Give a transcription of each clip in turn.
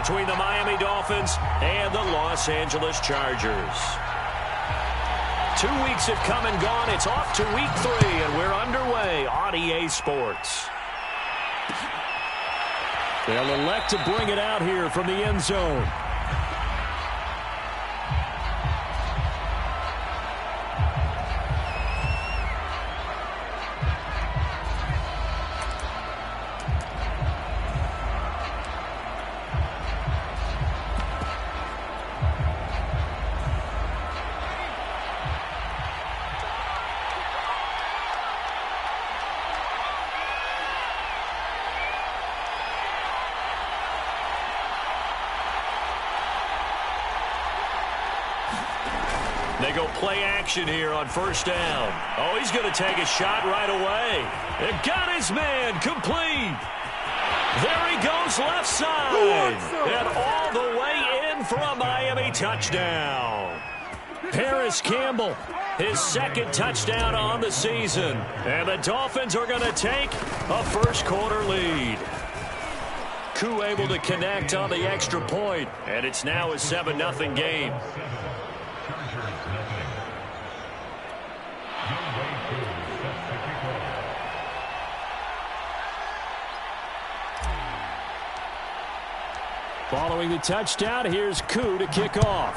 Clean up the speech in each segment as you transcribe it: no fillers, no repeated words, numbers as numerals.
between the Miami Dolphins and the Los Angeles Chargers. 2 weeks have come and gone. It's off to week 3, and we're underway on EA Sports. They'll elect to bring it out here from the end zone. They go play action here on first down. Oh, he's going to take a shot right away. It got his man complete. There he goes left side. And all the way in for a Miami touchdown. Paris Campbell, his second touchdown on the season. And the Dolphins are going to take a first-quarter lead. Koo able to connect on the extra point, and it's now a 7-0 game. Following the touchdown, here's Koo to kick off.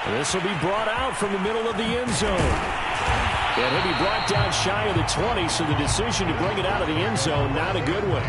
This will be brought out from the middle of the end zone. And he'll be brought down shy of the 20, so the decision to bring it out of the end zone, not a good one.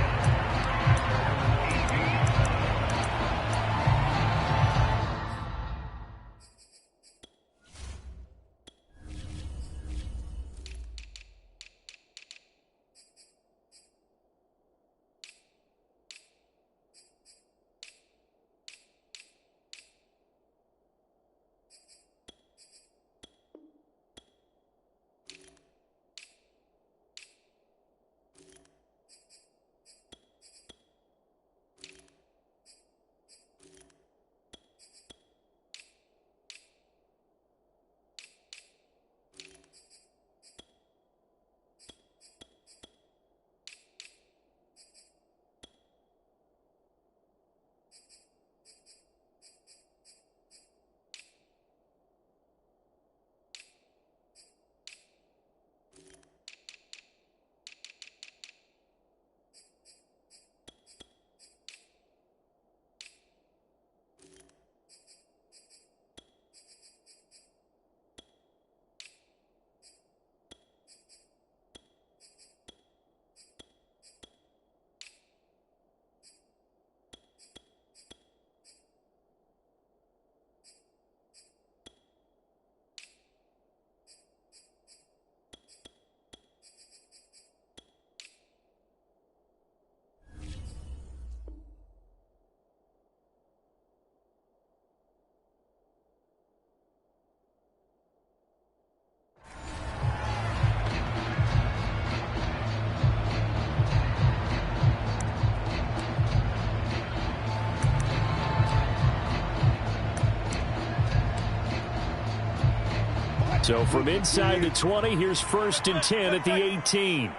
So from inside the 20, here's 1st and 10 at the 18.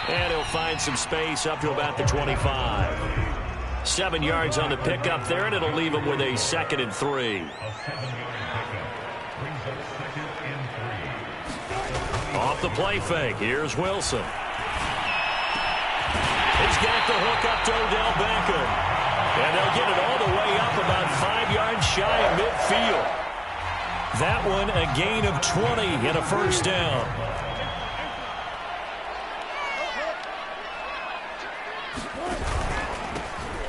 And he'll find some space up to about the 25. 7 yards on the pickup there, and it'll leave him with a 2nd and 3. Off the play fake, here's Wilson. He's got the hook up to Odell Beckham. And they'll get it all the way up about 5 yards shy of midfield. That one a gain of 20 and a first down.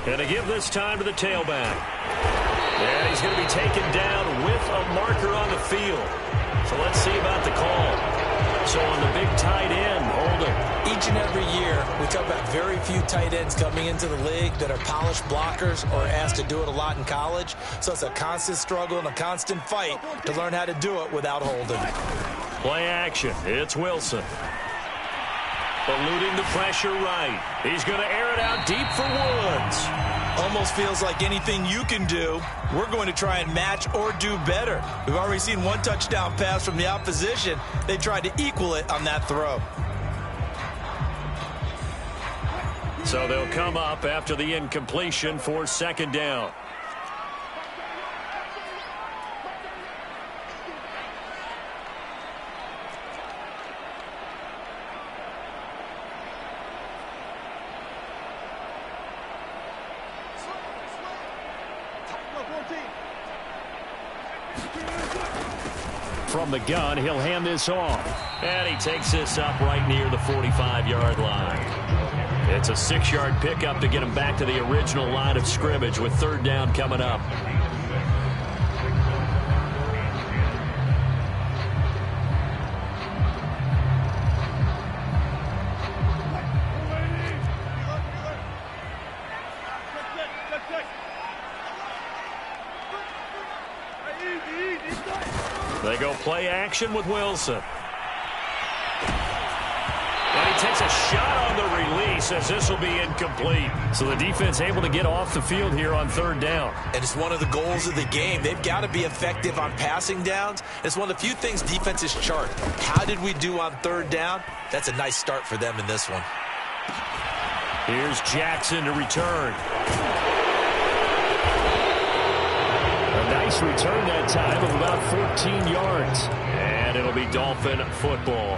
And to give this time to the tailback. And he's going to be taken down with a marker on the field. So let's see about the call. So on the big tight end, holding. Each and every year, we talk about very few tight ends coming into the league that are polished blockers or asked to do it a lot in college. So it's a constant struggle and a constant fight to learn how to do it without holding. Play action. It's Wilson. Eluding the pressure right. He's going to air it out deep for Woods. Almost feels like anything you can do, we're going to try and match or do better. We've already seen one touchdown pass from the opposition. They tried to equal it on that throw. So they'll come up after the incompletion for second down. From the gun, he'll hand this off. And he takes this up right near the 45-yard line. It's a 6-yard pickup to get him back to the original line of scrimmage with third down coming up. They go play action with Wilson. And he takes a shot on the release as this will be incomplete. So the defense able to get off the field here on third down. And it's one of the goals of the game. They've got to be effective on passing downs. It's one of the few things defenses chart. How did we do on third down? That's a nice start for them in this one. Here's Jackson to return. A nice return that time of about 14 yards. And it'll be Dolphin football.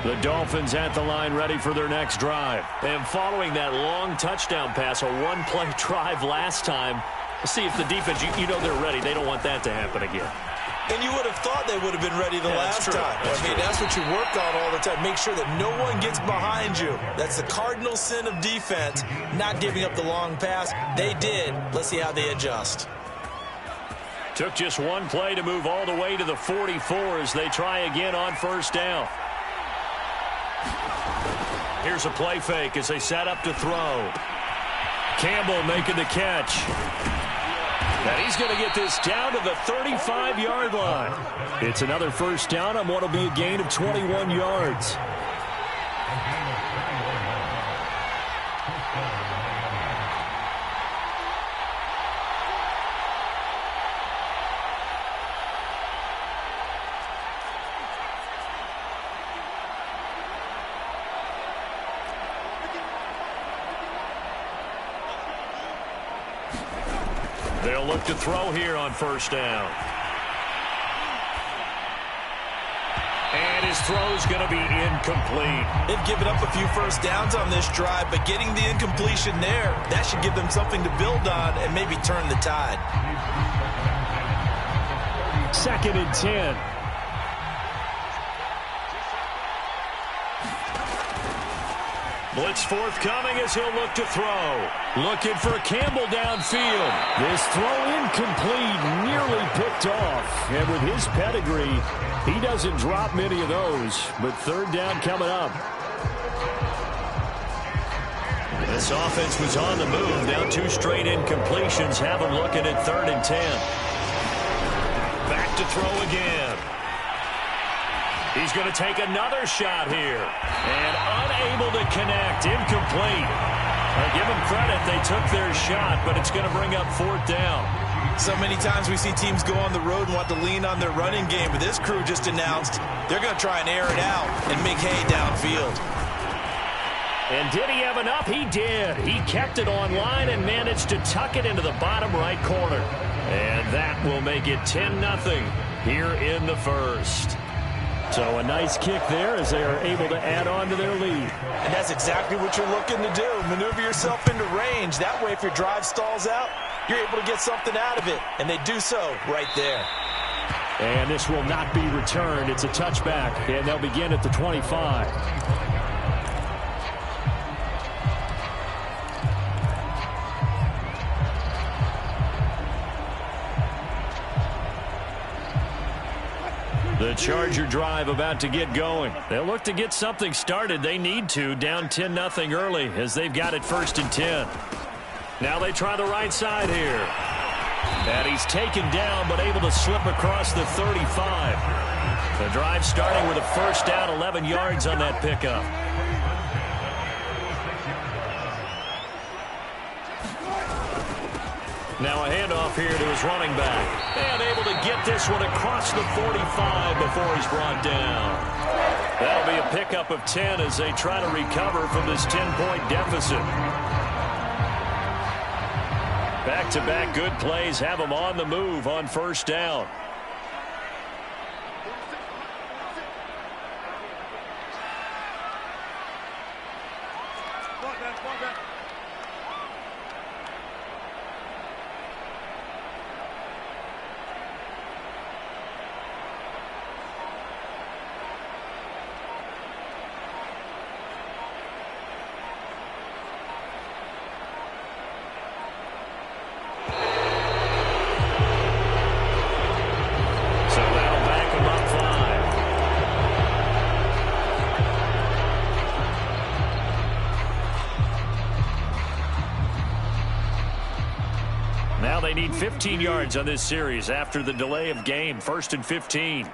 The Dolphins at the line ready for their next drive. And following that long touchdown pass, a one-play drive last time, let's see if the defense, you know they're ready. They don't want that to happen again. And you would have thought they would have been ready the last time. That's what you work on all the time. Make sure that no one gets behind you. That's the cardinal sin of defense, not giving up the long pass. They did. Let's see how they adjust. Took just one play to move all the way to the 44 as they try again on first down. Here's a play fake as they set up to throw. Campbell making the catch. And he's going to get this down to the 35-yard line. It's another first down on what will be a gain of 21 yards. They'll look to throw here on first down. And his throw's going to be incomplete. They've given up a few first downs on this drive, but getting the incompletion there, that should give them something to build on and maybe turn the tide. 2nd and 10. Blitz forthcoming as he'll look to throw. Looking for Campbell downfield. This throw incomplete, nearly picked off. And with his pedigree, he doesn't drop many of those. But third down coming up. This offense was on the move. Now 2 straight incompletions have them looking at 3rd and 10. Back to throw again. He's going to take another shot here. And unable to connect. Incomplete. Give them credit. They took their shot, but it's going to bring up 4th down. So many times we see teams go on the road and want to lean on their running game, but this crew just announced they're going to try and air it out and make hay downfield. And did he have enough? He did. He kept it online and managed to tuck it into the bottom right corner. And that will make it 10-0 here in the first. So a nice kick there as they are able to add on to their lead. And that's exactly what you're looking to do. Maneuver yourself into range. That way, if your drive stalls out, you're able to get something out of it. And they do so right there. And this will not be returned. It's a touchback, and they'll begin at the 25. The Charger drive about to get going. They'll look to get something started. They need to, down 10-0 early as they've got it 1st and 10. Now they try the right side here. And he's taken down but able to slip across the 35. The drive starting with a 1st down, 11 yards on that pickup. Now a handoff here to his running back. And able to get this one across the 45 before he's brought down. That'll be a pickup of 10 as they try to recover from this 10-point deficit. Back-to-back good plays have them on the move on 1st down. They need 15 yards on this series after the delay of game. 1st and 15.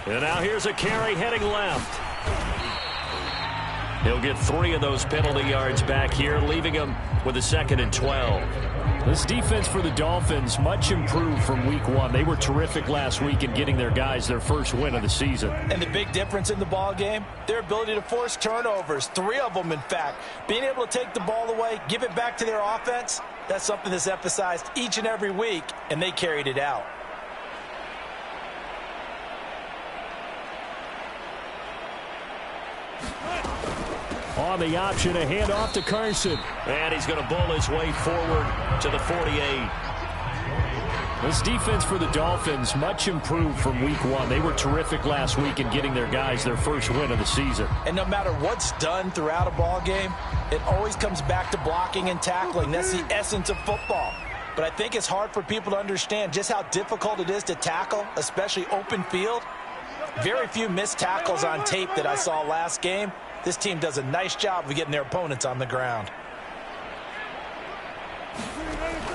And now here's a carry heading left. He'll get 3 of those penalty yards back here, leaving him with a 2nd and 12. This defense for the Dolphins much improved from week 1. They were terrific last week in getting their guys their 1st win of the season. And the big difference in the ball game, their ability to force turnovers, 3 of them in fact. Being able to take the ball away, give it back to their offense, that's something that's emphasized each and every week, and they carried it out. On the option, a handoff to Carson. And he's going to bull his way forward to the 48. This defense for the Dolphins much improved from week 1. They were terrific last week in getting their guys their 1st win of the season. And no matter what's done throughout a ball game, it always comes back to blocking and tackling. That's the essence of football. But I think it's hard for people to understand just how difficult it is to tackle, especially open field. Very few missed tackles on tape that I saw last game. This team does a nice job of getting their opponents on the ground.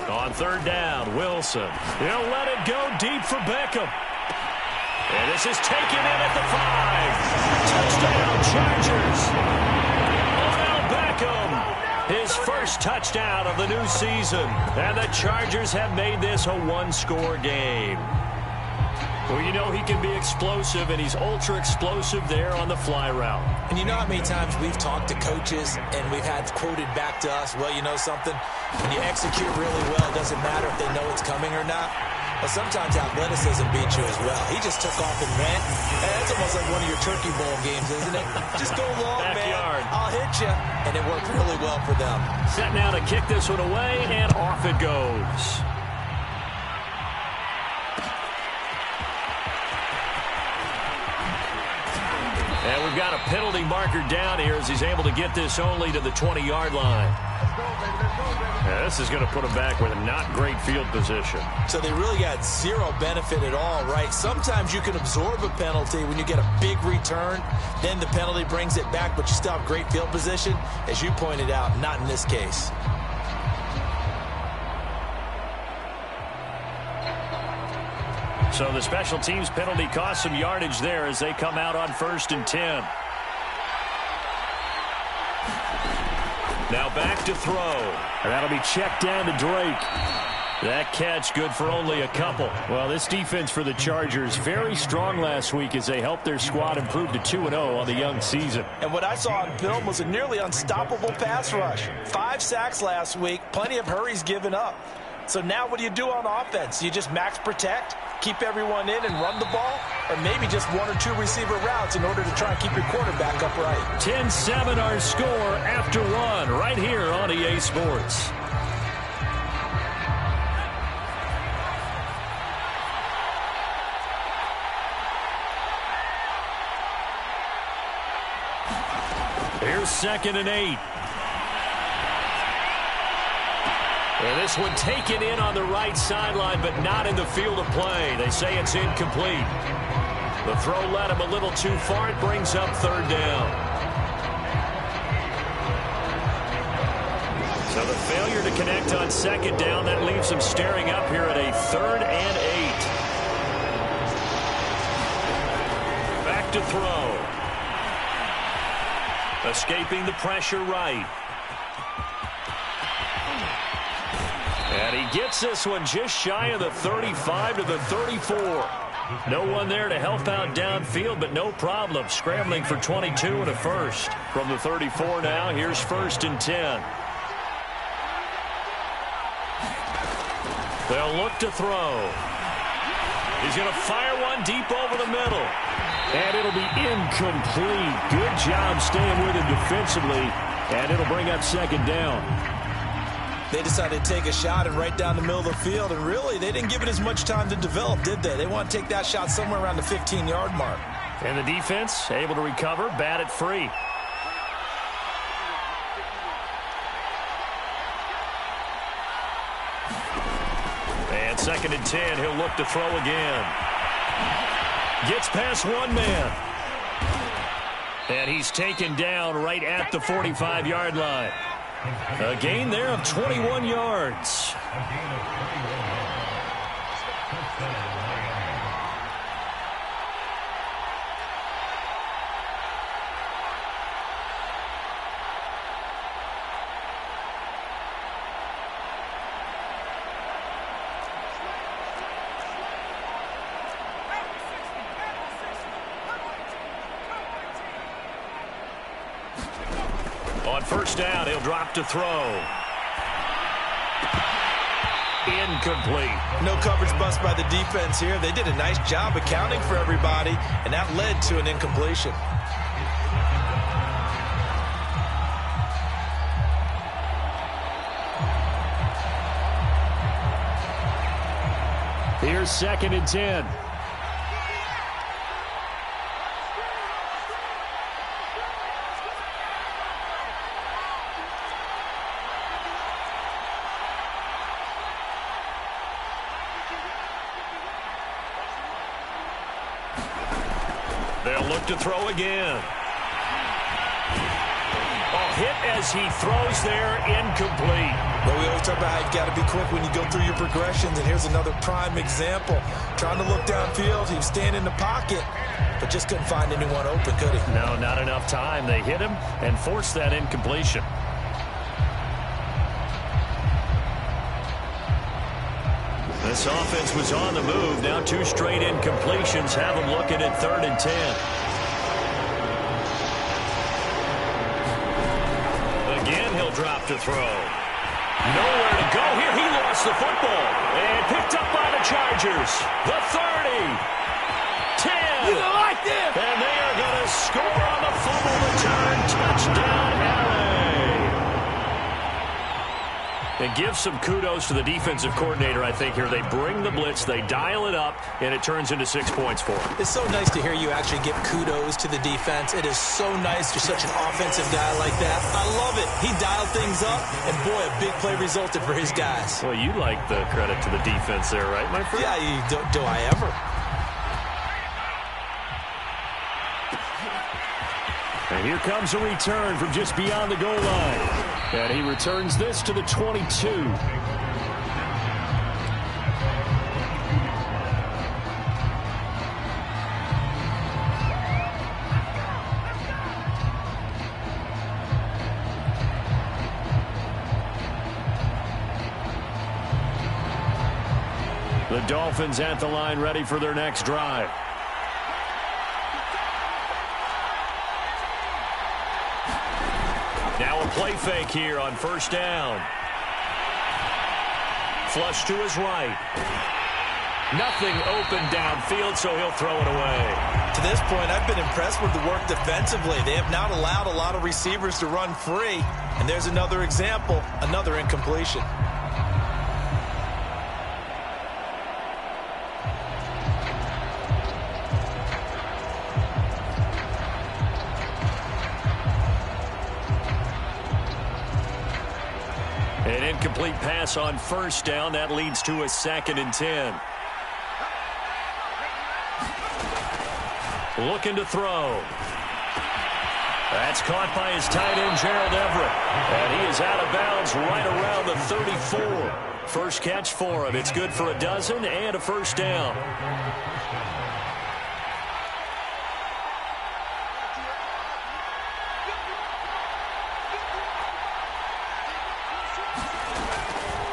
On 3rd down, Wilson. He'll let it go deep for Beckham. And this is taken in at the 5. Touchdown, Chargers. Odell Beckham. His 1st touchdown of the new season. And the Chargers have made this a 1-score game. Well, you know he can be explosive, and he's ultra-explosive there on the fly route. And you know how many times we've talked to coaches, and we've had quoted back to us, well, you know something? When you execute really well, it doesn't matter if they know it's coming or not. But sometimes athleticism beats you as well. He just took off and ran. And that's almost like one of your Turkey Bowl games, isn't it? Just go long, Backyard. man. I'll hit you. And it worked really well for them. Set now to kick this one away, and off it goes. And we've got a penalty marker down here as he's able to get this only to the 20-yard line. Yeah, this is going to put him back with a not great field position. So they really got 0 benefit at all, right? Sometimes you can absorb a penalty when you get a big return. Then the penalty brings it back, but you still have great field position. As you pointed out, not in this case. So the special teams penalty cost some yardage there as they come out on 1st and 10. Now back to throw. And that'll be checked down to Drake. That catch good for only a couple. Well, this defense for the Chargers very strong last week as they helped their squad improve to 2-0 on the young season. And what I saw on film was a nearly unstoppable pass rush. 5 sacks last week, plenty of hurries given up. So now what do you do on offense? You just max protect, keep everyone in and run the ball, or maybe just 1 or 2 receiver routes in order to try and keep your quarterback upright. 10-7 our score after 1 right here on EA Sports. Here's 2nd and 8. And this one taken in on the right sideline, but not in the field of play. They say it's incomplete. The throw led him a little too far. It brings up third down. So the failure to connect on second down, that leaves him staring up here at a 3rd and 8. Back to throw. Escaping the pressure right. And he gets this one just shy of the 35 to the 34. No one there to help out downfield, but no problem. Scrambling for 22 and a first. From the 34 now, here's 1st and 10. They'll look to throw. He's going to fire one deep over the middle. And it'll be incomplete. Good job staying with him defensively. And it'll bring up 2nd down. They decided to take a shot and right down the middle of the field, and really, they didn't give it as much time to develop, did they? They want to take that shot somewhere around the 15-yard mark. And the defense able to recover, bat it free. And 2nd and 10, he'll look to throw again. Gets past one man. And he's taken down right at the 45-yard line. A gain there of 21 yards. On 1st down, he'll drop to throw. Incomplete. No coverage bust by the defense here. They did a nice job accounting for everybody, and that led to an incompletion. Here's 2nd and 10. They'll look to throw again. Hit as he throws there, incomplete. Well, we always talk about how you've got to be quick when you go through your progressions, and here's another prime example. Trying to look downfield, he was standing in the pocket, but just couldn't find anyone open, could he? No, not enough time. They hit him and forced that incompletion. This offense was on the move. Now 2 straight incompletions have them looking at 3rd and 10. Again, he'll drop to throw. Nowhere to go here. He lost the football. And picked up by the Chargers. The 30. 10. You like this? And they are going to score on the fumble return. Touchdown, LA. And give some kudos to the defensive coordinator, I think, here. They bring the blitz, they dial it up, and it turns into 6 points for them. It's so nice to hear you actually give kudos to the defense. It is so nice. You're such an offensive guy like that. I love it. He dialed things up, and boy, a big play resulted for his guys. Well, you like the credit to the defense there, right, my friend? Yeah, do I ever? And here comes a return from just beyond the goal line. And he returns this to the 22. The Dolphins at the line, ready for their next drive. Now a play fake here on 1st down. Flush to his right. Nothing open downfield, so he'll throw it away. To this point, I've been impressed with the work defensively. They have not allowed a lot of receivers to run free. And there's another example, another incompletion. And An incomplete pass on first down. That leads to a 2nd and 10. Looking to throw. That's caught by his tight end, Gerald Everett. And he is out of bounds right around the 34. First catch for him. It's good for a dozen and a first down.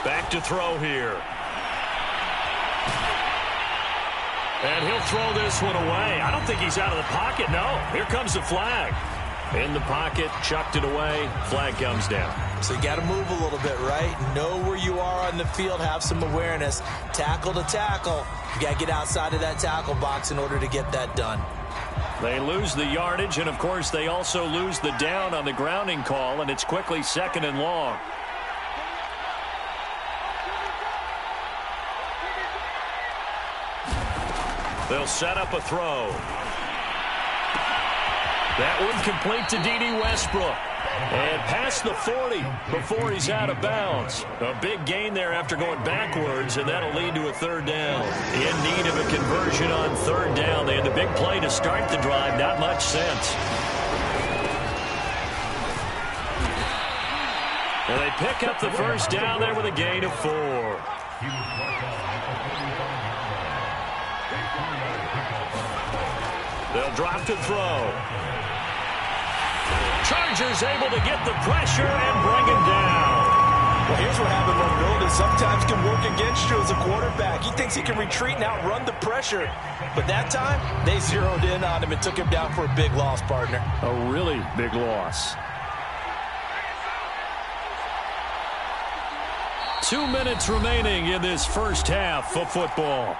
Back to throw here. And he'll throw this one away. I don't think he's out of the pocket. No, here comes the flag. In the pocket, chucked it away. Flag comes down. So you got to move a little bit, right? Know where you are on the field. Have some awareness. Tackle to tackle. You got to get outside of that tackle box in order to get that done. They lose the yardage, and, of course, they also lose the down on the grounding call, and it's quickly 2nd and long. They'll set up a throw. That one complete to D.D. Westbrook. And past the 40 before he's out of bounds. A big gain there after going backwards, and that'll lead to a 3rd down. In need of a conversion on 3rd down. They had the big play to start the drive. Not much sense. And they pick up the first down there with a gain of 4. They'll drop to throw. Chargers able to get the pressure and bring him down. Well, here's what happened, mobility sometimes can work against you as a quarterback. He thinks he can retreat and outrun the pressure. But that time, they zeroed in on him and took him down for a big loss, partner. A really big loss. 2 minutes remaining in this first half of football.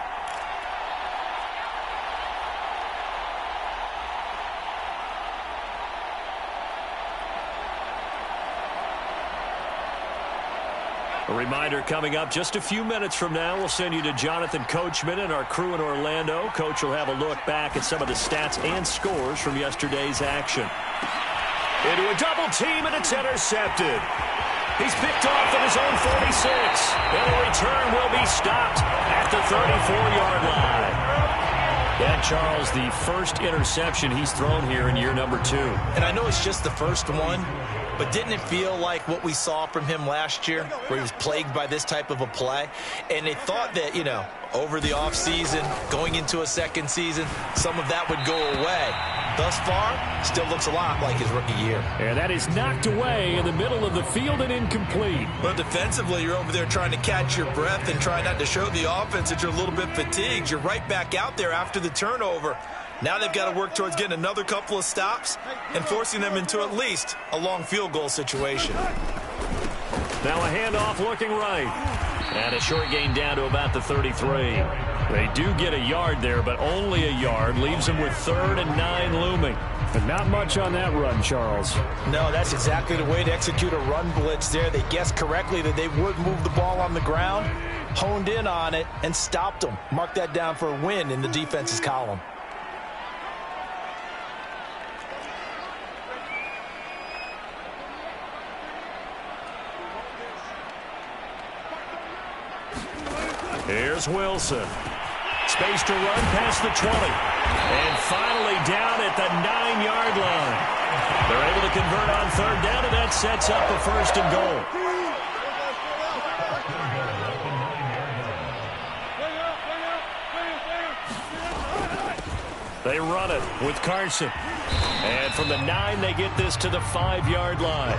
A reminder coming up just a few minutes from now. We'll send you to Jonathan Coachman and our crew in Orlando. Coach will have a look back at some of the stats and scores from yesterday's action. Into a double team, and it's intercepted. He's picked off at his own 46. And the return will be stopped at the 34-yard line. Yeah, Charles, the first interception he's thrown here in year number 2. And I know it's just the first one, but didn't it feel like what we saw from him last year, where he was plagued by this type of a play? And they thought that, you know, over the offseason, going into a second season, some of that would go away. Thus far, still looks a lot like his rookie year. And that is knocked away in the middle of the field and incomplete. But defensively, you're over there trying to catch your breath and try not to show the offense that you're a little bit fatigued. You're right back out there after the turnover. Now they've got to work towards getting another couple of stops and forcing them into at least a long field goal situation. Now a handoff looking right. And a short gain down to about the 33. They do get a yard there, but only a yard. Leaves them with 3rd and 9 looming. But not much on that run, Charles. No, that's exactly the way to execute a run blitz there. They guessed correctly that they would move the ball on the ground, honed in on it, and stopped them. Mark that down for a win in the defense's column. Here's Wilson. Space to run past the 20. And finally down at the 9-yard line. They're able to convert on 3rd down, and that sets up a 1st and goal. They run it with Carson. And from the 9, they get this to the 5-yard line.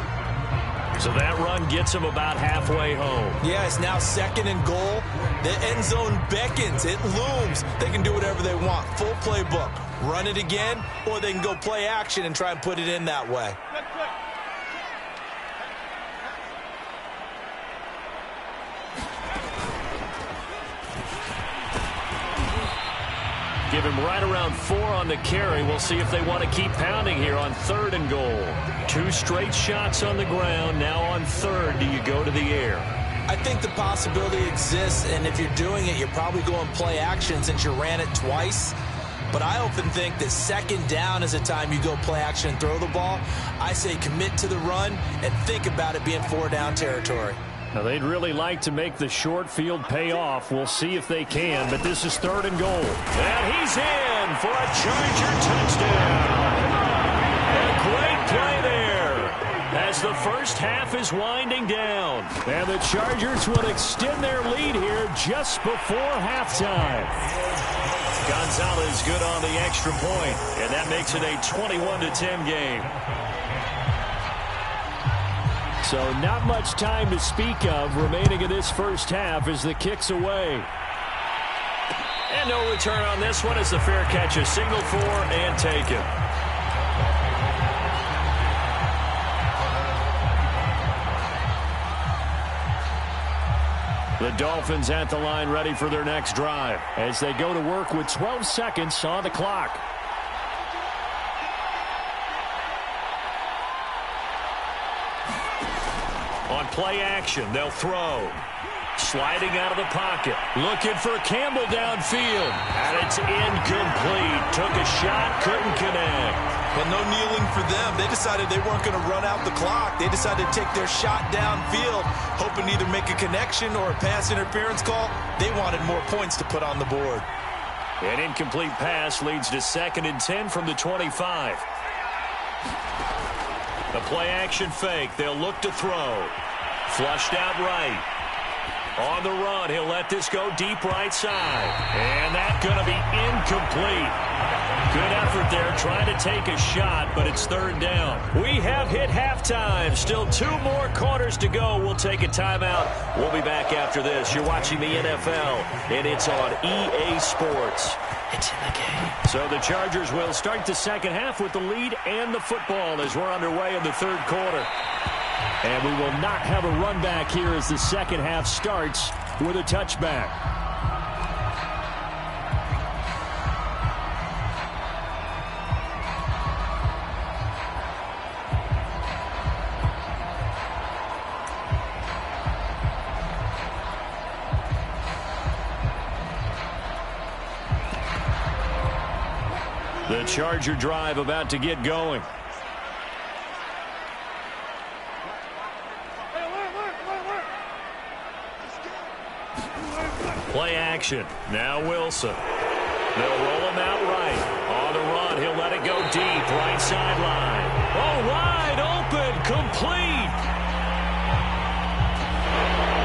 So that run gets them about halfway home. Yeah, it's now 2nd and goal. The end zone beckons. It looms. They can do whatever they want. Full playbook. Run it again, or they can go play action and try and put it in that way. Give him right around 4 on the carry. We'll see if they want to keep pounding here on 3rd and goal. 2 straight shots on the ground. Now on 3rd, do you go to the air? I think the possibility exists, and if you're doing it, you're probably going play action since you ran it twice. But I often think that 2nd down is a time you go play action and throw the ball. I say commit to the run and think about it being 4 down territory. Now, they'd really like to make the short field pay off. We'll see if they can, but this is 3rd and goal. And he's in for a Charger touchdown. A great play there as the first half is winding down. And the Chargers will extend their lead here just before halftime. Gonzalez good on the extra point, and that makes it a 21-10 game. So not much time to speak of remaining in this first half as the kick's away. And no return on this one as the fair catch is signaled for and taken. The Dolphins at the line ready for their next drive as they go to work with 12 seconds on the clock. On play action, they'll throw. Sliding out of the pocket. Looking for Campbell downfield. And it's incomplete. Took a shot, couldn't connect. Well, no kneeling for them. They decided they weren't going to run out the clock. They decided to take their shot downfield, hoping to either make a connection or a pass interference call. They wanted more points to put on the board. An incomplete pass leads to 2nd and 10 from the 25. The play action fake. They'll look to throw. Flushed out right. On the run, he'll let this go deep right side. And that's going to be incomplete. Good effort there trying to take a shot, but it's 3rd down. We have hit halftime. Still 2 more quarters to go. We'll take a timeout. We'll be back after this. You're watching the NFL, and it's on EA Sports. It's in the game. So the Chargers will start the second half with the lead and the football as we're underway in the 3rd quarter. And we will not have a run back here as the second half starts with a touchback. The Charger drive about to get going. Play action. Now Wilson. They'll roll him out right. On the run, he'll let it go deep. Right sideline. Oh, wide open. Complete.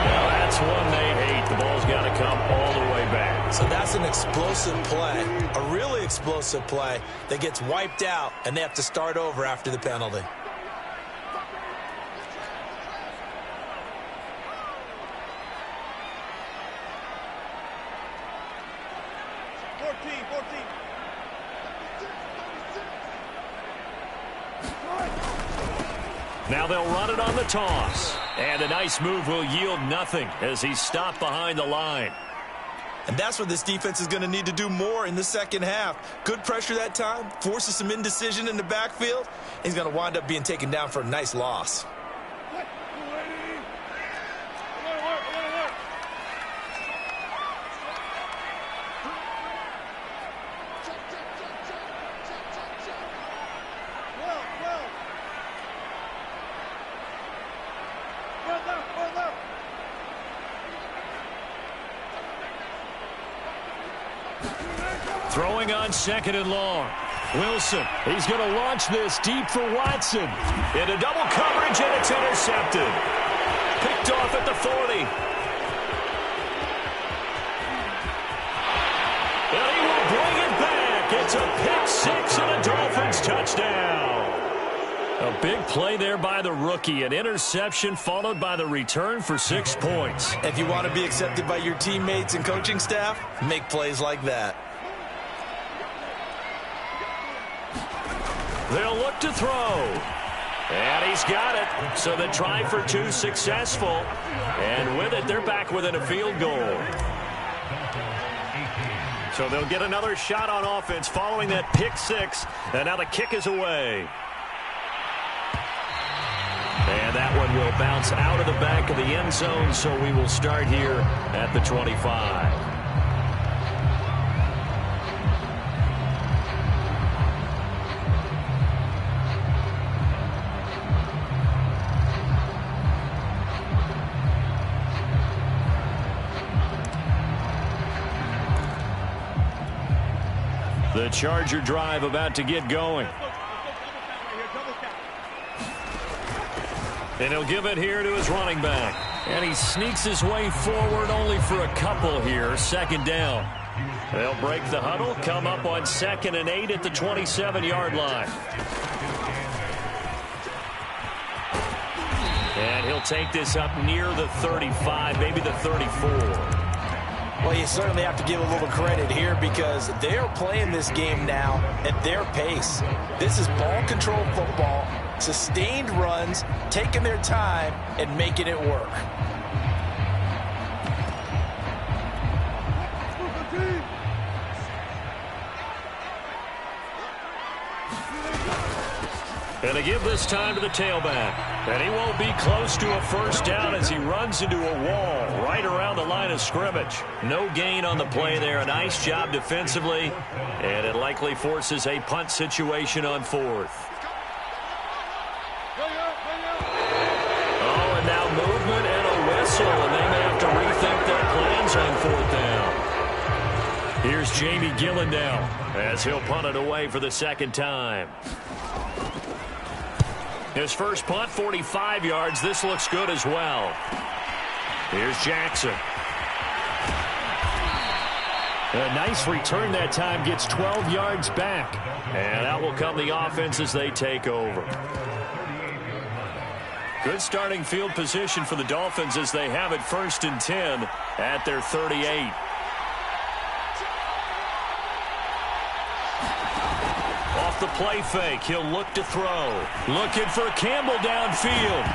Now that's one they hate. The ball's got to come all the way back. So that's an explosive play. A really explosive play that gets wiped out, and they have to start over after the penalty. Now they'll run it on the toss. And a nice move will yield nothing as he's stopped behind the line. And that's what this defense is going to need to do more in the second half. Good pressure that time, forces some indecision in the backfield. He's going to wind up being taken down for a nice loss. Throwing on 2nd and long. Wilson, he's going to launch this deep for Watson. Into double coverage, and it's intercepted. Picked off at the 40. And he will bring it back. It's a pick 6 and a Dolphins touchdown. A big play there by the rookie. An interception followed by the return for 6 points. If you want to be accepted by your teammates and coaching staff, make plays like that. They'll look to throw. And he's got it. So the try for 2 successful. And with it, they're back within a field goal. So they'll get another shot on offense following that pick 6. And now the kick is away. And that one will bounce out of the back of the end zone. So we will start here at the 25. The Charger drive about to get going. And he'll give it here to his running back. And he sneaks his way forward only for a couple here. Second down. They'll break the huddle, come up on 2nd and 8 at the 27-yard line. And he'll take this up near the 35, maybe the 34. Well, you certainly have to give a little credit here because they're playing this game now at their pace. This is ball control football, sustained runs, taking their time, and making it work. And they give this time to the tailback. And he won't be close to a first down as he runs into a wall right around the line of scrimmage. No gain on the play there. A nice job defensively. And it likely forces a punt situation on 4th. Oh, and now movement and a whistle. And they may have to rethink their plans on 4th down. Here's Jamie Gillen now as he'll punt it away for the second time. His first punt, 45 yards. This looks good as well. Here's Jackson. A nice return that time. Gets 12 yards back. And out will come the offense as they take over. Good starting field position for the Dolphins as they have it 1st and 10 at their 38. The play fake. He'll look to throw. Looking for Campbell downfield.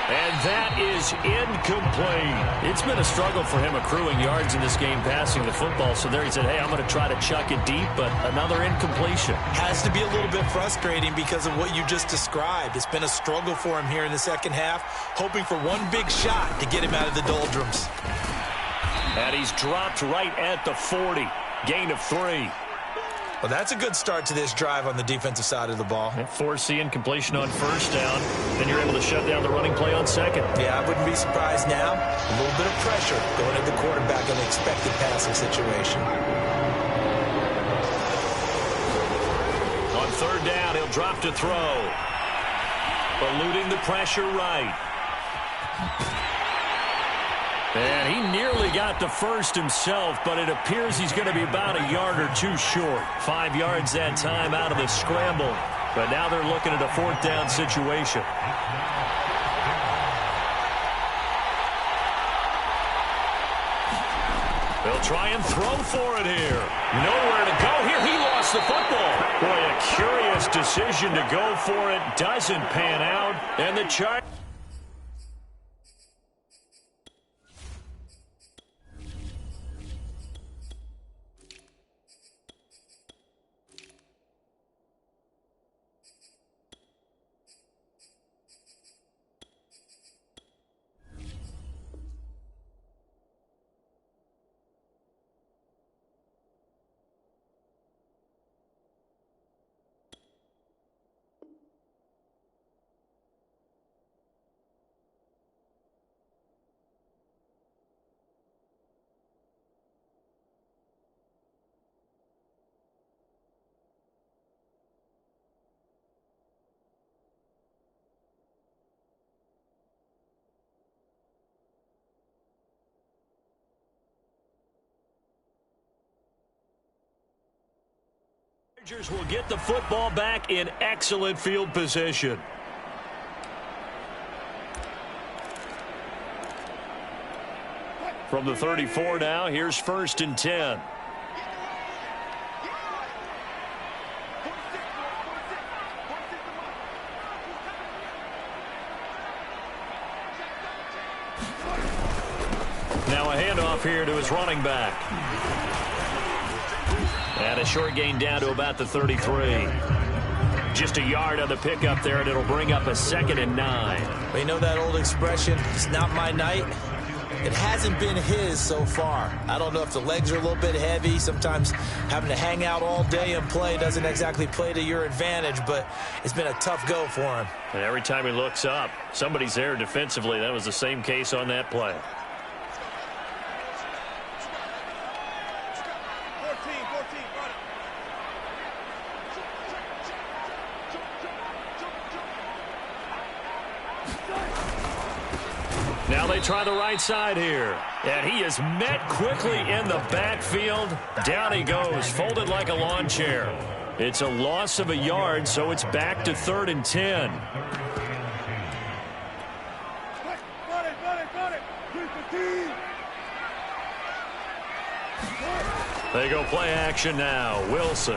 And that is incomplete. It's been a struggle for him accruing yards in this game passing the football. So there he said, hey, I'm going to try to chuck it deep, but another incompletion. Has to be a little bit frustrating because of what you just described. It's been a struggle for him here in the second half, hoping for one big shot to get him out of the doldrums. And he's dropped right at the 40. Gain of 3. Well, that's a good start to this drive on the defensive side of the ball. Force the incompletion on first down. Then you're able to shut down the running play on second. Yeah, I wouldn't be surprised now. A little bit of pressure going at the quarterback in an expected passing situation. On third down, he'll drop to throw. Eluding the pressure right. And he nearly got to first himself, but it appears he's going to be about a yard or two short. 5 yards that time out of the scramble. But now they're looking at a 4th down situation. They'll try and throw for it here. Nowhere to go here. He lost the football. Boy, a curious decision to go for it. Doesn't pan out. And the Chargers. Will get the football back in excellent field position. From the 34 now, here's 1st and 10. Now a handoff here to his running back. And a short gain down to about the 33. Just a yard on the pickup there, and it'll bring up a 2nd and 9. Well, you know that old expression, it's not my night? It hasn't been his so far. I don't know if the legs are a little bit heavy. Sometimes having to hang out all day and play doesn't exactly play to your advantage, but it's been a tough go for him. And every time he looks up, somebody's there defensively. That was the same case on that play. Now they try the right side here. And he is met quickly in the backfield. Down he goes, folded like a lawn chair. It's a loss of a yard, so it's back to 3rd and 10. They go play action now. Wilson.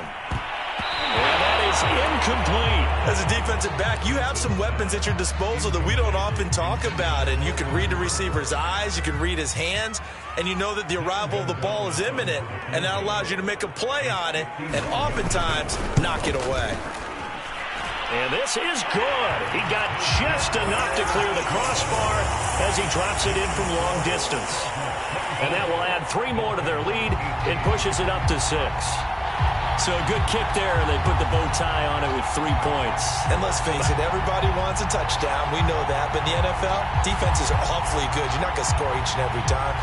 And that is incomplete. As a defensive back, you have some weapons at your disposal that we don't often talk about. And you can read the receiver's eyes, you can read his hands, and you know that the arrival of the ball is imminent. And that allows you to make a play on it and oftentimes knock it away. And this is good. He got just enough to clear the crossbar as he drops it in from long distance. And that will add 3 more to their lead. It pushes it up to 6. So a good kick there. They put the bow tie on it with 3 points. And let's face it, everybody wants a touchdown. We know that. But in the NFL, defenses are awfully good. You're not going to score each and every time.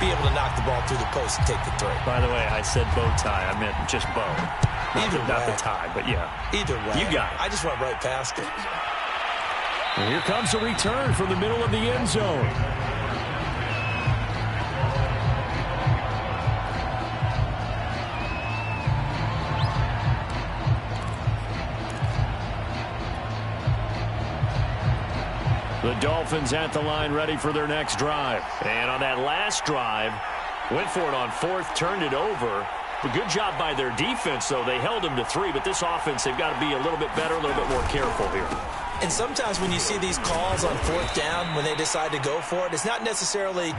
Be able to knock the ball through the post and take the 3. By the way, I said bow tie. I meant just bow. Not the tie, but yeah. Either way. You got it. I just went right past it. And here comes a return from the middle of the end zone. The Dolphins at the line ready for their next drive. And on that last drive, went for it on 4th, turned it over. A good job by their defense, though. They held them to 3, but this offense, they've got to be a little bit better, a little bit more careful here. And sometimes when you see these calls on 4th down, when they decide to go for it, it's not necessarily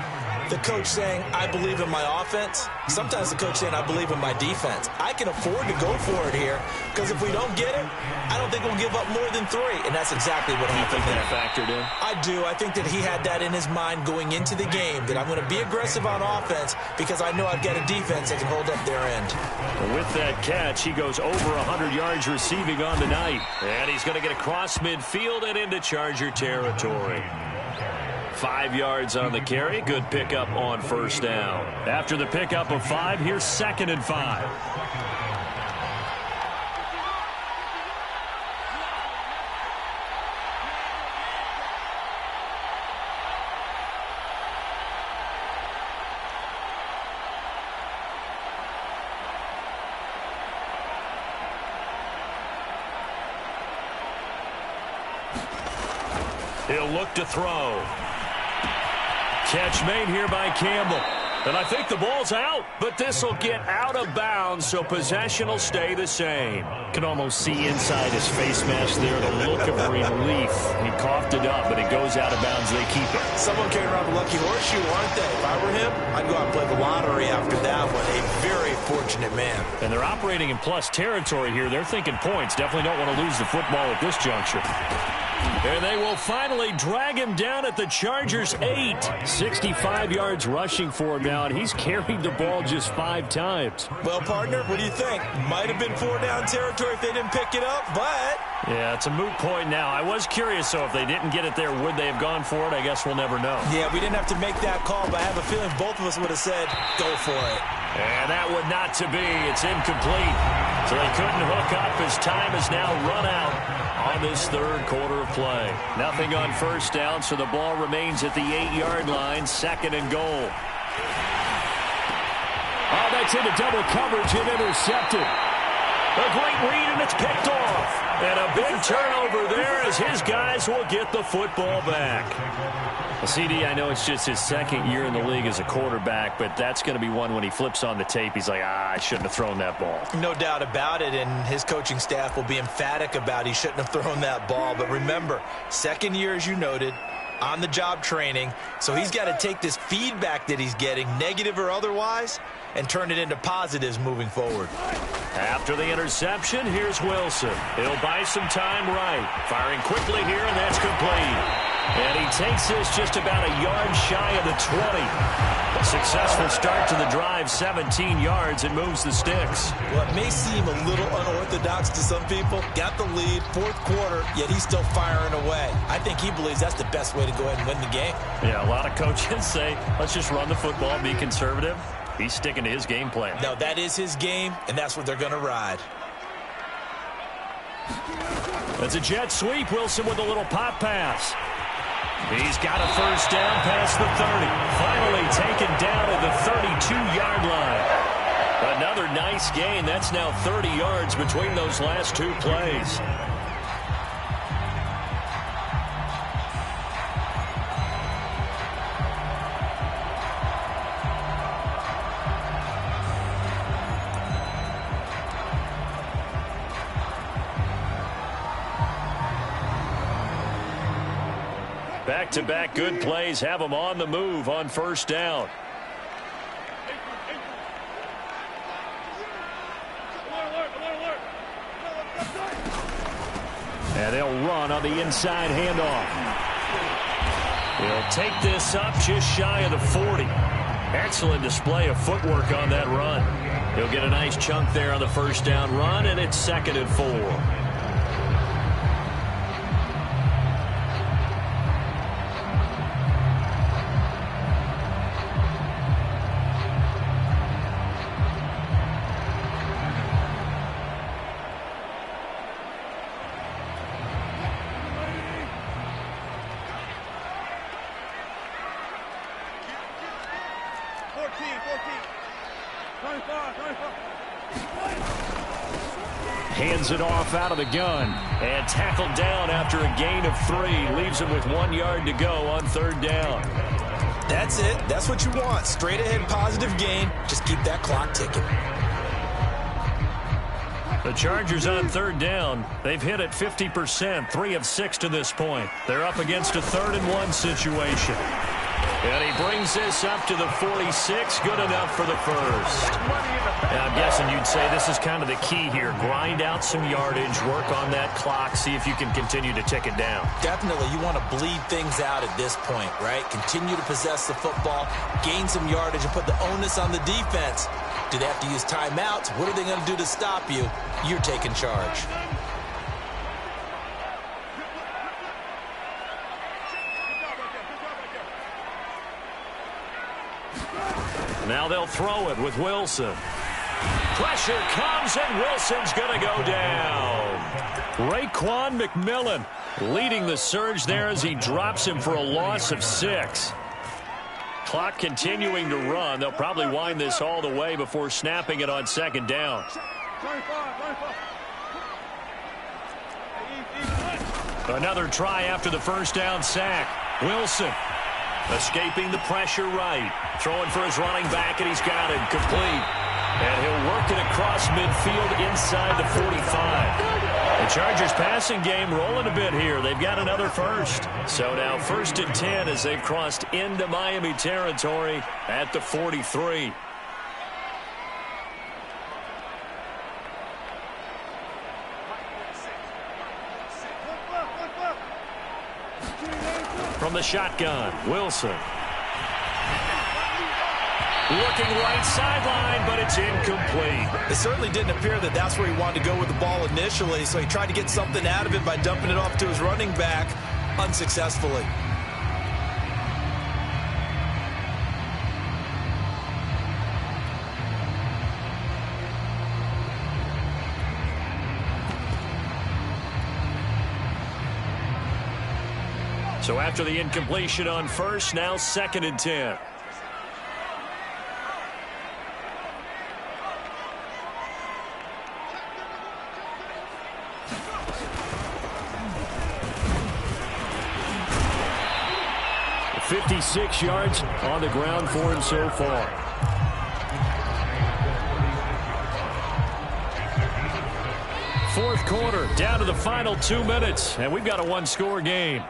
the coach saying, I believe in my offense. Sometimes the coach saying, I believe in my defense. I can afford to go for it here because if we don't get it, I don't think we'll give up more than 3. And that's exactly what happened there. You think that factored in? I do. I think that he had that in his mind going into the game, that I'm going to be aggressive on offense because I know I've got a defense that can hold up their end. And with that catch, he goes over 100 yards receiving on the night. And he's going to get across midfield and into Charger territory. 5 yards on the carry. Good pickup on 1st down. After the pickup of 5, here's 2nd and 5. He'll look to throw. Catch made here by Campbell. And I think the ball's out, but this will get out of bounds, so possession will stay the same. Can almost see inside his face mask there the look of relief. He coughed it up, but it goes out of bounds. They keep it. Someone carrying around a lucky horseshoe, aren't they? If I were him, I'd go out and play the lottery after that one. A very fortunate man. And they're operating in plus territory here. They're thinking points. Definitely don't want to lose the football at this juncture. And they will finally drag him down at the Chargers' 8. 65 yards rushing for him now, and he's carried the ball just 5 times. Well, partner, what do you think? Might have been 4-down territory if they didn't pick it up, but... Yeah, it's a moot point now. I was curious, so if they didn't get it there, would they have gone for it? I guess we'll never know. Yeah, we didn't have to make that call, but I have a feeling both of us would have said, go for it. And that would not to be. It's incomplete. So they couldn't hook up as time is now run out on this 3rd quarter of play. Nothing on 1st down, so the ball remains at the 8-yard line, 2nd and goal. Oh, that's into double coverage and intercepted. A great read, and it's picked off. And a big turnover there as his guys will get the football back. Well, CD, I know it's just his 2nd year in the league as a quarterback, but that's going to be one when he flips on the tape. He's like, I shouldn't have thrown that ball. No doubt about it, and his coaching staff will be emphatic about he shouldn't have thrown that ball. But remember, 2nd year, as you noted, on-the-job training. So he's got to take this feedback that he's getting, negative or otherwise, and turn it into positives moving forward. After the interception, here's Wilson. He'll buy some time right. Firing quickly here, and that's complete. And he takes this just about a yard shy of the 20. A successful start to the drive, 17 yards, and moves the sticks. Well, it may seem a little unorthodox to some people. Got the lead, 4th quarter, yet he's still firing away. I think he believes that's the best way to go ahead and win the game. Yeah, a lot of coaches say, let's just run the football and be conservative. He's sticking to his game plan. No, that is his game, and that's what they're going to ride. That's a jet sweep. Wilson with a little pop pass. He's got a first down past the 30. Finally taken down at the 32-yard line. Another nice gain. That's now 30 yards between those last two plays. Back-to-back good plays have them on the move on first down. And they'll run on the inside handoff. He'll take this up just shy of the 40. Excellent display of footwork on that run. He'll get a nice chunk there on the first down run, and it's 2nd and 4. Hands it off out of the gun and tackled down after a gain of 3. Leaves him with 1 yard to go on third down. That's it. That's what you want. Straight ahead positive gain. Just keep that clock ticking. The Chargers on third down. They've hit it 50%, 3 of 6 to this point. They're up against a 3rd and 1 situation. And he brings this up to the 46. Good enough for the first. Now, I'm guessing you'd say this is kind of the key here. Grind out some yardage, work on that clock, see if you can continue to tick it down. Definitely. You want to bleed things out at this point, right? Continue to possess the football, gain some yardage, and put the onus on the defense. Do they have to use timeouts? What are they going to do to stop you? You're taking charge. Now they'll throw it with Wilson. Pressure comes, and Wilson's going to go down. Raekwon McMillan leading the surge there as he drops him for a loss of 6. Clock continuing to run. They'll probably wind this all the way before snapping it on 2nd down. Another try after the first down sack. Wilson escaping the pressure right. Throwing for his running back, and he's got it. Complete. And he'll work it across midfield inside the 45. The Chargers passing game rolling a bit here. They've got another first. So now 1st and 10 as they've crossed into Miami territory at the 43. From the shotgun, Wilson. Looking right sideline, but it's incomplete. It certainly didn't appear that that's where he wanted to go with the ball initially, so he tried to get something out of it by dumping it off to his running back unsuccessfully. So after the incompletion on first, now 2nd and 10. .56 yards on the ground for him so far. Fourth quarter, down to the final 2 minutes, and we've got a one-score game.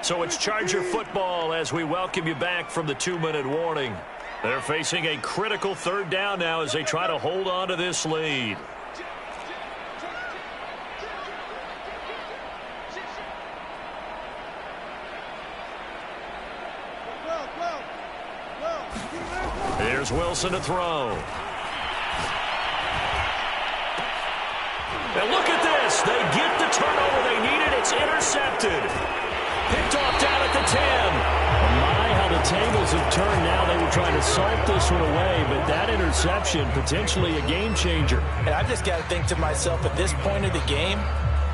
So it's Charger football as we welcome you back from the 2-minute warning. They're facing a critical third down now as they try to hold on to this lead. Here's Wilson to throw. And look at this. They get the turnover they needed. It's intercepted. Picked off down at the 10. My, how the tables have turned now. They were trying to salt this one away, but that interception, potentially a game changer. And I've just got to think to myself, at this point of the game,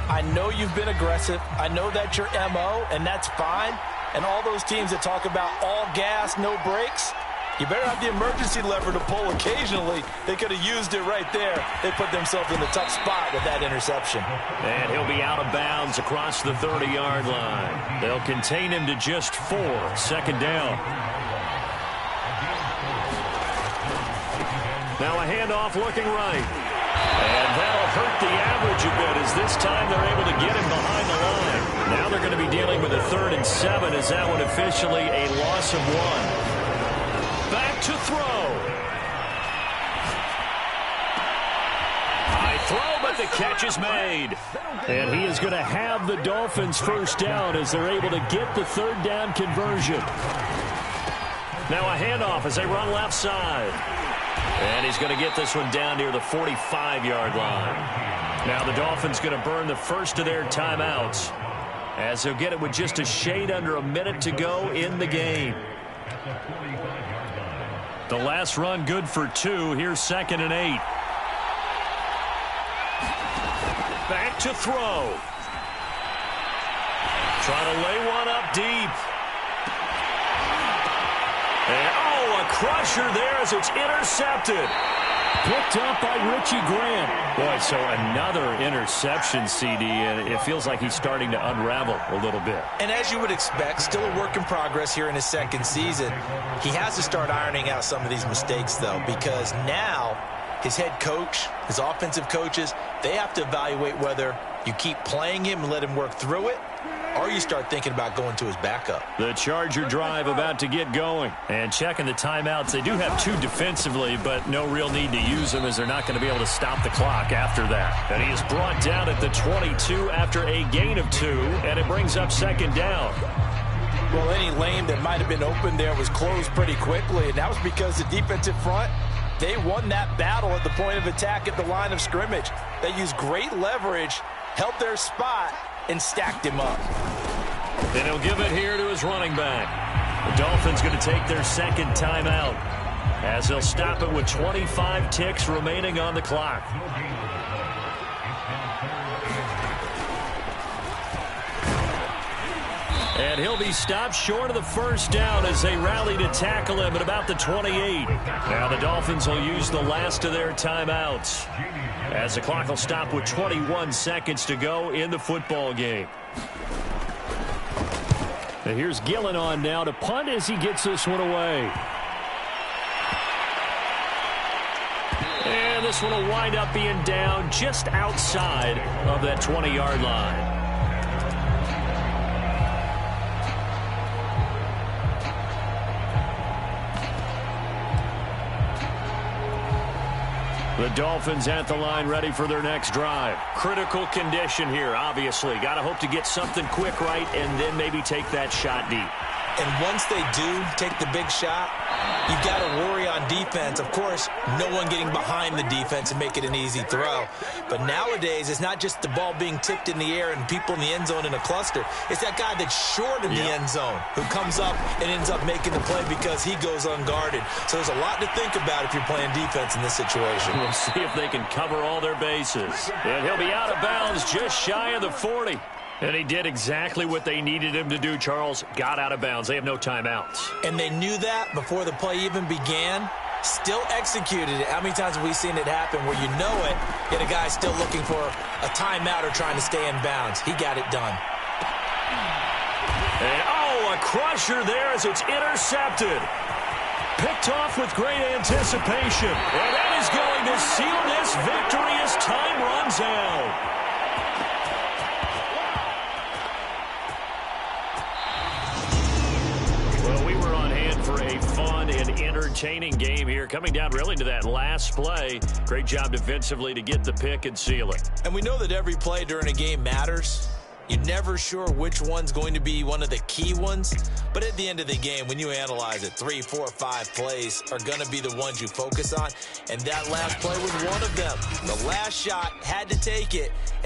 I know you've been aggressive. I know that's your MO, and that's fine. And all those teams that talk about all gas, no brakes, you better have the emergency lever to pull occasionally. They could have used it right there. They put themselves in a tough spot with that interception. And he'll be out of bounds across the 30-yard line. They'll contain him to just 4, second down. Now a handoff looking right. And that'll hurt the average a bit as this time they're able to get him behind the line. Now they're going to be dealing with a 3rd and 7 as that one officially a loss of 1. Back to throw. High throw, but the catch is made. And he is going to have the Dolphins first down as they're able to get the 3rd down conversion. Now a handoff as they run left side. And he's going to get this one down near the 45-yard line. Now the Dolphins going to burn the first of their timeouts as they'll get it with just a shade under a minute to go in the game. The last run good for 2. Here's 2nd and 8. Back to throw. Trying to lay one up deep. And, a crusher there as it's intercepted. Picked up by Richie Grant. Boy, so another interception, CD, and it feels like he's starting to unravel a little bit. And as you would expect, still a work in progress here in his 2nd season. He has to start ironing out some of these mistakes, though, because now his head coach, his offensive coaches, they have to evaluate whether you keep playing him and let him work through it, or you start thinking about going to his backup. The Charger drive about to get going. And checking the timeouts. They do have 2 defensively, but no real need to use them as they're not going to be able to stop the clock after that. And he is brought down at the 22 after a gain of 2, and it brings up 2nd down. Well, any lane that might have been open there was closed pretty quickly, and that was because the defensive front, they won that battle at the point of attack at the line of scrimmage. They used great leverage, held their spot, and stacked him up. And he'll give it here to his running back. The Dolphins going to take their 2nd timeout as they'll stop it with 25 ticks remaining on the clock. And he'll be stopped short of the first down as they rally to tackle him at about the 28. Now the Dolphins will use the last of their timeouts as the clock will stop with 21 seconds to go in the football game. And here's Gillen on now to punt as he gets this one away. And this one will wind up being down just outside of that 20-yard line. The Dolphins at the line ready for their next drive. Critical condition here, obviously. Got to hope to get something quick right and then maybe take that shot deep. And once they do take the big shot, you've got to worry on defense. Of course, no one getting behind the defense and make it an easy throw. But nowadays, it's not just the ball being tipped in the air and people in the end zone in a cluster. It's that guy that's short of the end zone who comes up and ends up making the play because he goes unguarded. So there's a lot to think about if you're playing defense in this situation. We'll see if they can cover all their bases. And he'll be out of bounds just shy of the 40. And he did exactly what they needed him to do, Charles. Got out of bounds. They have no timeouts. And they knew that before the play even began. Still executed it. How many times have we seen it happen where you know it, yet a guy's still looking for a timeout or trying to stay in bounds? He got it done. And, a crusher there as it's intercepted. Picked off with great anticipation. And that is going to seal this victory as time runs out. For a fun and entertaining game here, coming down really to that last play. Great job defensively to get the pick and seal it. And we know that every play during a game matters. You're never sure which one's going to be one of the key ones. But at the end of the game, when you analyze it, 3, 4, 5 plays are going to be the ones you focus on. And that last play was one of them. The last shot, had to take it.